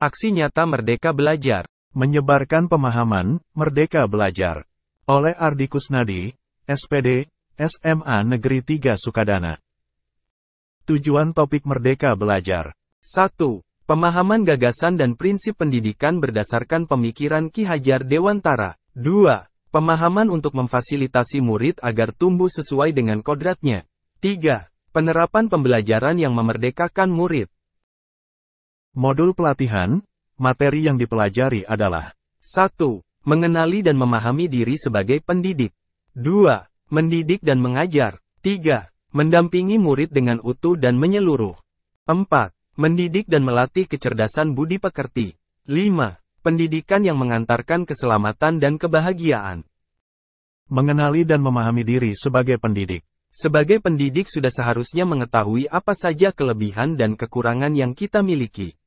Aksi nyata Merdeka Belajar. Menyebarkan pemahaman, Merdeka Belajar. Oleh Ardi Kusnadi, SPD, SMA Negeri 3 Sukadana. Tujuan topik Merdeka Belajar. 1. Pemahaman gagasan dan prinsip pendidikan berdasarkan pemikiran Ki Hajar Dewantara. 2. Pemahaman untuk memfasilitasi murid agar tumbuh sesuai dengan kodratnya. 3. Penerapan pembelajaran yang memerdekakan murid. Modul pelatihan, materi yang dipelajari adalah 1. Mengenali dan memahami diri sebagai pendidik. 2. Mendidik dan mengajar. 3. Mendampingi murid dengan utuh dan menyeluruh. 4. Mendidik dan melatih kecerdasan budi pekerti. 5. Pendidikan yang mengantarkan keselamatan dan kebahagiaan. mengenali dan memahami diri sebagai pendidik. Sebagai pendidik sudah seharusnya mengetahui apa saja kelebihan dan kekurangan yang kita miliki.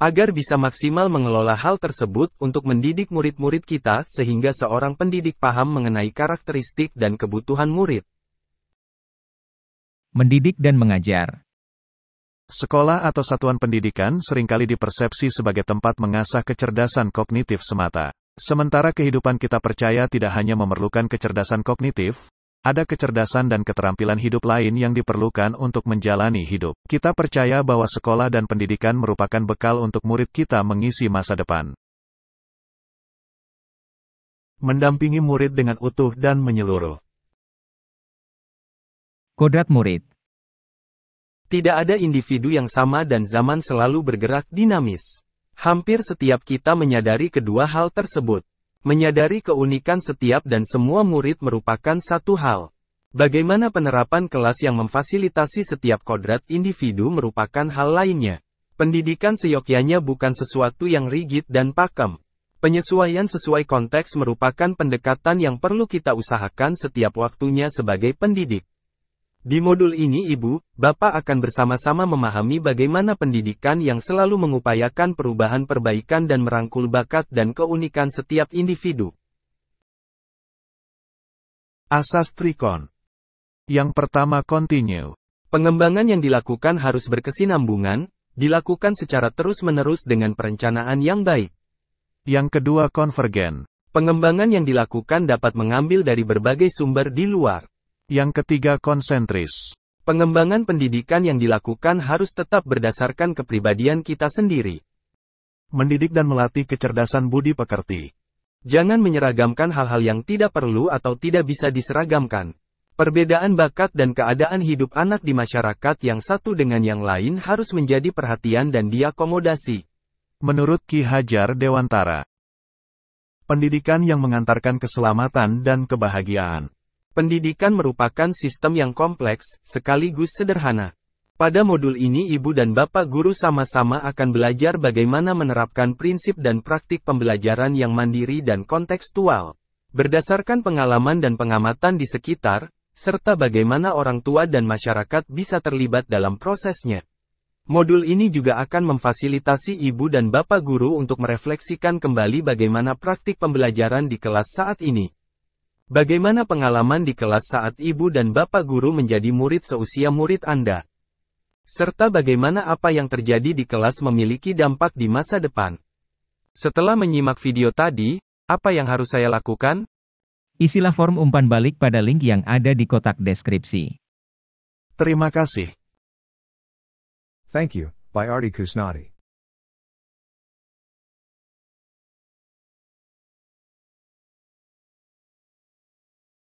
Agar bisa maksimal mengelola hal tersebut untuk mendidik murid-murid kita sehingga seorang pendidik paham mengenai karakteristik dan kebutuhan murid. Mendidik dan mengajar. Sekolah atau satuan pendidikan seringkali dipersepsi sebagai tempat mengasah kecerdasan kognitif semata. Sementara kehidupan kita percaya tidak hanya memerlukan kecerdasan kognitif, ada kecerdasan dan keterampilan hidup lain yang diperlukan untuk menjalani hidup. Kita percaya bahwa sekolah dan pendidikan merupakan bekal untuk murid kita mengisi masa depan. Mendampingi murid dengan utuh dan menyeluruh. Kodrat murid. Tidak ada individu yang sama dan zaman selalu bergerak dinamis. Hampir setiap kita menyadari kedua hal tersebut. Menyadari keunikan setiap dan semua murid merupakan satu hal. Bagaimana penerapan kelas yang memfasilitasi setiap kodrat individu merupakan hal lainnya. Pendidikan seyogyanya bukan sesuatu yang rigid dan pakem. Penyesuaian sesuai konteks merupakan pendekatan yang perlu kita usahakan setiap waktunya sebagai pendidik. Di modul ini Ibu, Bapak akan bersama-sama memahami bagaimana pendidikan yang selalu mengupayakan perubahan perbaikan dan merangkul bakat dan keunikan setiap individu. Asas Trikon. Yang pertama continue. Pengembangan yang dilakukan harus berkesinambungan, dilakukan secara terus-menerus dengan perencanaan yang baik. Yang kedua konvergen. Pengembangan yang dilakukan dapat mengambil dari berbagai sumber di luar. Yang ketiga konsentris. Pengembangan pendidikan yang dilakukan harus tetap berdasarkan kepribadian kita sendiri. Mendidik dan melatih kecerdasan budi pekerti. Jangan menyeragamkan hal-hal yang tidak perlu atau tidak bisa diseragamkan. Perbedaan bakat dan keadaan hidup anak di masyarakat yang satu dengan yang lain harus menjadi perhatian dan diakomodasi. Menurut Ki Hajar Dewantara, pendidikan yang mengantarkan keselamatan dan kebahagiaan. Pendidikan merupakan sistem yang kompleks, sekaligus sederhana. Pada modul ini Ibu dan Bapak Guru sama-sama akan belajar bagaimana menerapkan prinsip dan praktik pembelajaran yang mandiri dan kontekstual. Berdasarkan pengalaman dan pengamatan di sekitar, serta bagaimana orang tua dan masyarakat bisa terlibat dalam prosesnya. Modul ini juga akan memfasilitasi Ibu dan Bapak Guru untuk merefleksikan kembali bagaimana praktik pembelajaran di kelas saat ini. Bagaimana pengalaman di kelas saat Ibu dan Bapak Guru menjadi murid seusia murid Anda? Serta bagaimana apa yang terjadi di kelas memiliki dampak di masa depan? Setelah menyimak video tadi, apa yang harus saya lakukan? Isilah form umpan balik pada link yang ada di kotak deskripsi. Terima kasih. Thank you, by Ardi Kusnadi.